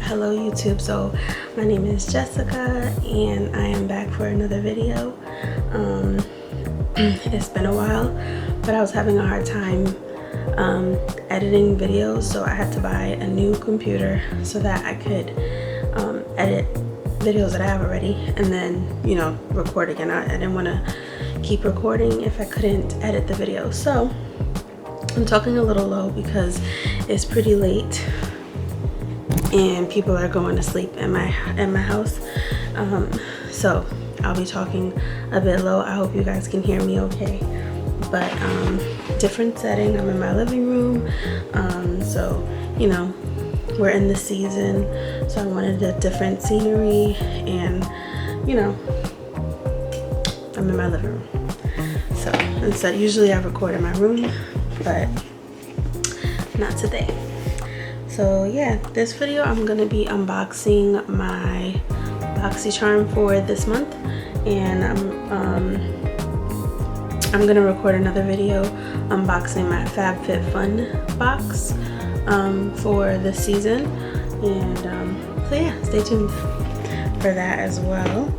Hello YouTube. So my name is Jessica and I am back for another video. It's been a while, but I was having a hard time editing videos, so I had to buy a new computer so that I could edit videos that I have already and then, you know, record again. I didn't want to keep recording if I couldn't edit the video. So I'm talking a little low because it's pretty late and people are going to sleep in my house, so I'll be talking a bit low. I hope you guys can hear me okay. But different setting. I'm in my living room, so you know, we're in the season, so I wanted a different scenery, and you know, I'm in my living room. So instead, usually I record in my room, but not today. So yeah, this video I'm gonna be unboxing my Boxycharm for this month, and I'm gonna record another video unboxing my FabFitFun box for this season, and so yeah, stay tuned for that as well.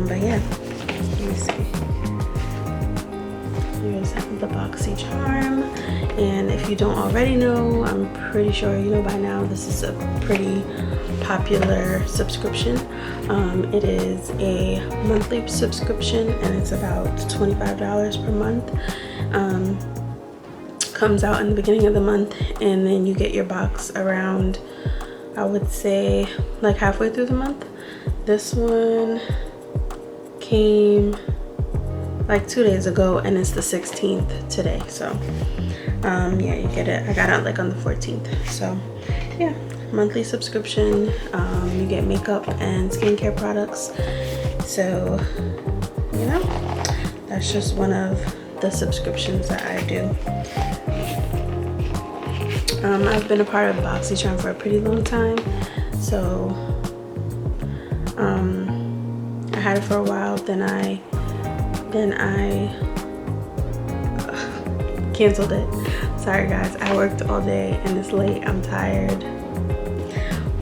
But yeah, let me see. Here's the Boxycharm, and if you don't already know, I'm pretty sure you know by now, this is a pretty popular subscription. It is a monthly subscription and it's about $25 per month. Comes out in the beginning of the month, and then you get your box around, I would say, like halfway through the month. This one came like 2 days ago and it's the 16th today, so yeah, you get it. I got it like on the 14th. So yeah, monthly subscription. You get makeup and skincare products, so you know, that's just one of the subscriptions that I do. I've been a part of Boxycharm for a pretty long time, so I had it for a while, then I canceled it. Sorry guys, I worked all day and it's late, I'm tired.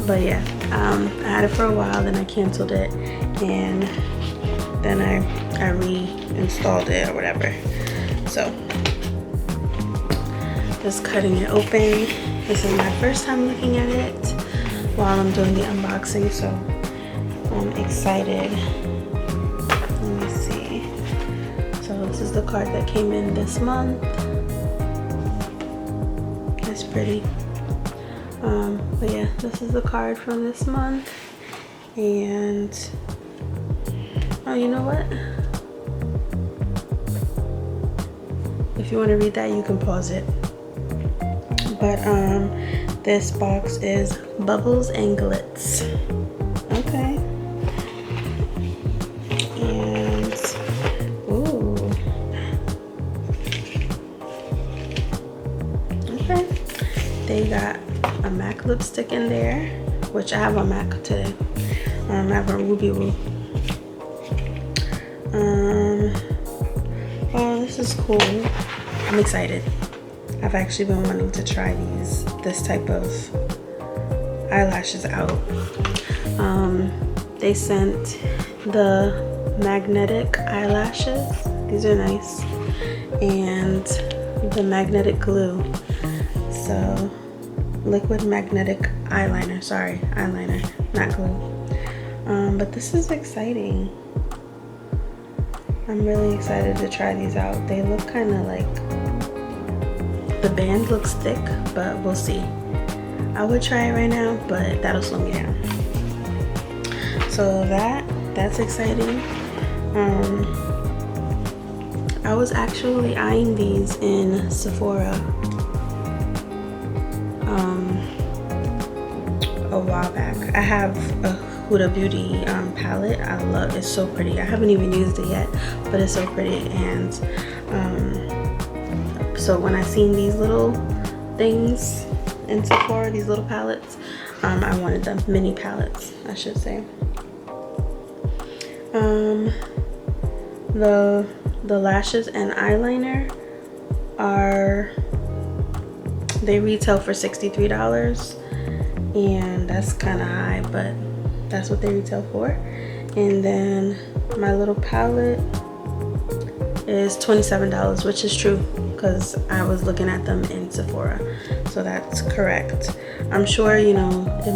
But yeah, I had it for a while, then I canceled it, and then I reinstalled it or whatever. So just cutting it open. This is my first time looking at it while I'm doing the unboxing, so I'm excited. Let me see. So this is the card that came in this month. That's pretty. But yeah, this is the card from this month. And oh, you know what? If you want to read that, you can pause it. But this box is Bubbles and Glitz. Okay. And ooh. Okay. They got a MAC lipstick in there, which I have on MAC today. I have a Ruby Woo. Oh, this is cool. I'm excited. I've actually been wanting to try this type of eyelashes out. They sent the magnetic eyelashes. These are nice. And the magnetic glue. So liquid magnetic eyeliner. Sorry, eyeliner, not glue. But this is exciting. I'm really excited to try these out. They look kind of like, the band looks thick, but we'll see. I would try it right now, but that'll slow me down. So that's exciting. I was actually eyeing these in Sephora a while back. I have a Huda Beauty palette. I love it. It's so pretty. I haven't even used it yet, but it's so pretty. And so when I seen these little things in Sephora, these little palettes, I wanted them. Mini palettes, I should say. The lashes and eyeliner they retail for $63, and that's kind of high, but that's what they retail for. And then my little palette is $27, which is true because I was looking at them in Sephora, so that's correct. I'm sure, you know, it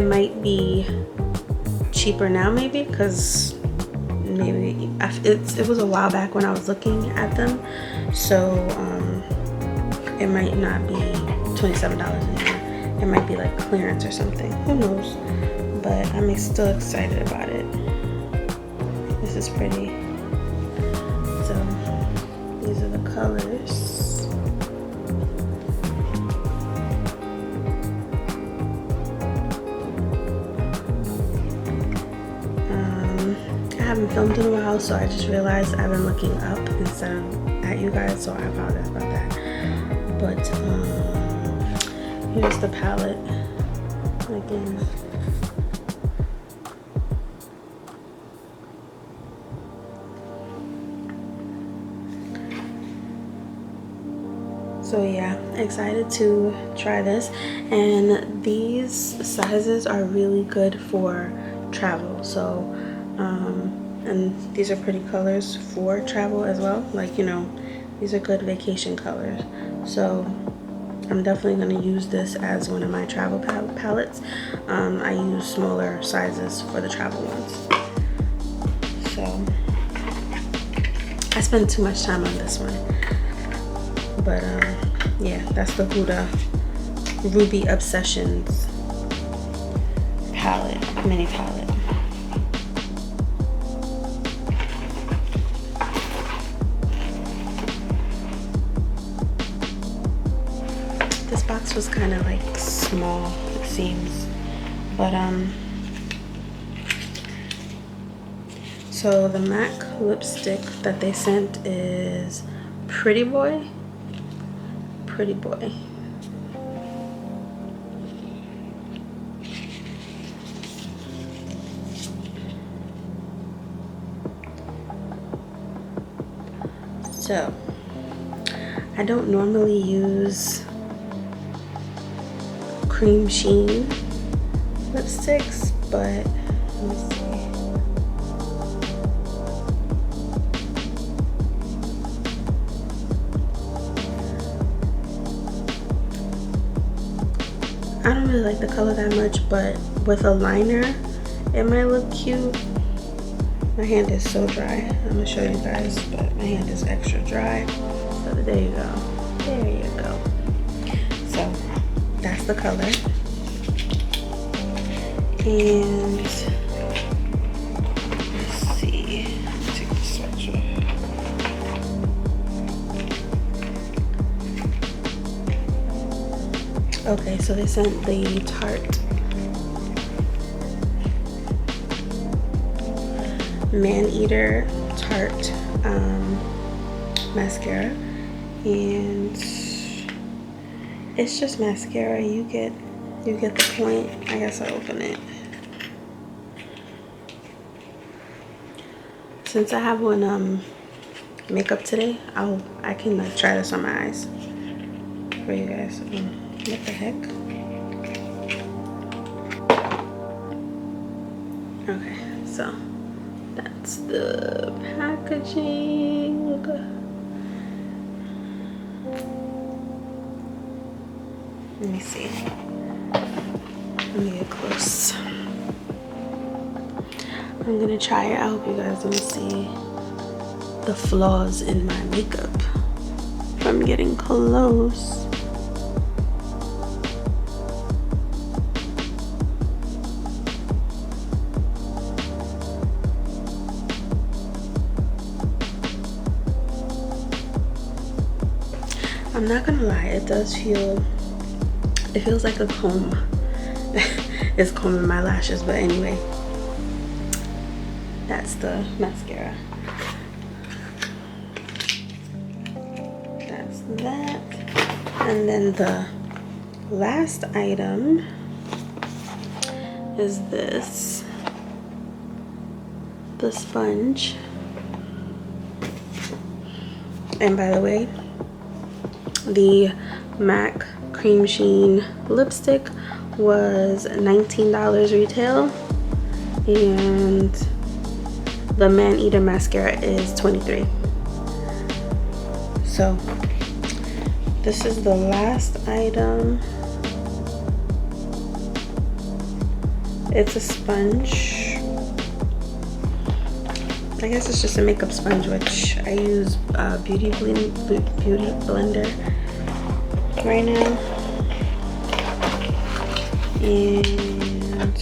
might be cheaper now, maybe, because maybe it was a while back when I was looking at them, so it might not be $27 anymore. It might be like clearance or something, who knows, but I'm still excited about it. This is pretty. So these are the colors. I haven't filmed in a while, so I just realized I've been looking up instead of at you guys, so I apologize about that. But here's the palette again. So yeah, excited to try this, and these sizes are really good for travel. So and these are pretty colors for travel as well, like, you know, these are good vacation colors. So I'm definitely going to use this as one of my travel palettes. I use smaller sizes for the travel ones, so I spend too much time on this one. But yeah, that's the Huda Ruby Obsessions palette, mini palette. This box was kind of like small, it seems, but so the MAC lipstick that they sent is Pretty Boy. Pretty Boy. So I don't normally use cream sheen lipsticks, but let me see. I don't really like the color that much, but with a liner it might look cute. My hand is so dry. I'm gonna show you guys, but my hand is extra dry. So there you go. There you go. So that's the color. And let's see. Take the swatch off. Okay, so they sent the Tarte Man-Eater Tarte mascara, and it's just mascara. You get the point. I guess I'll open it. Since I have on makeup today, I can like try this on my eyes for you guys. What the heck? Okay, so that's the packaging. Let me see. Let me get close. I'm gonna try it. I hope you guys don't see the flaws in my makeup from getting close. I'm not gonna lie, it feels like a comb. It's combing my lashes, but anyway, that's the mascara. That's that. And then the last item is this, the sponge. And by the way, the MAC Cream Sheen lipstick was $19 retail, and the Man Eater mascara is $23. So this is the last item. It's a sponge. I guess it's just a makeup sponge, which I use Beauty Blender right now. And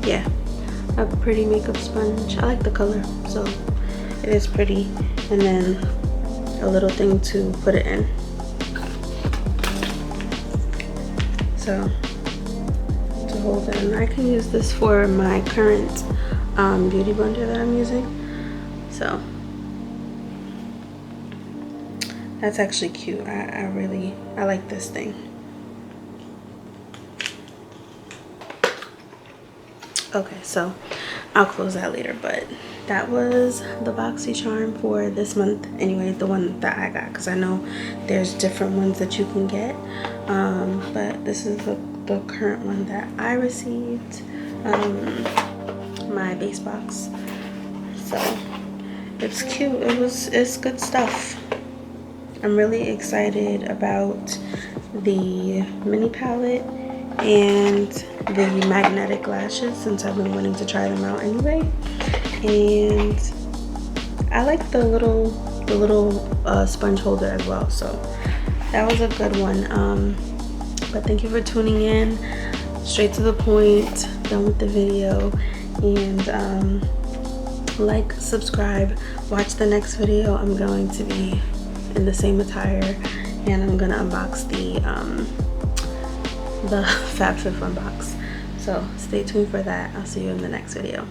yeah, a pretty makeup sponge. I like the color, so it is pretty. And then a little thing to put it in. So to hold it, and I can use this for my current beauty blender that I'm using. So that's actually cute. I like this thing. Okay, so I'll close that later, but that was the Boxycharm for this month. Anyway, the one that I got, because I know there's different ones that you can get, but this is the current one that I received, my base box. So it's cute. It's good stuff. I'm really excited about the mini palette and the magnetic lashes, since I've been wanting to try them out anyway. And I like the little sponge holder as well. So that was a good one. But thank you for tuning in. Straight to the point, done with the video. And like, subscribe, watch the next video. I'm going to be in the same attire, and I'm gonna unbox the FabFitFun box. So stay tuned for that. I'll see you in the next video.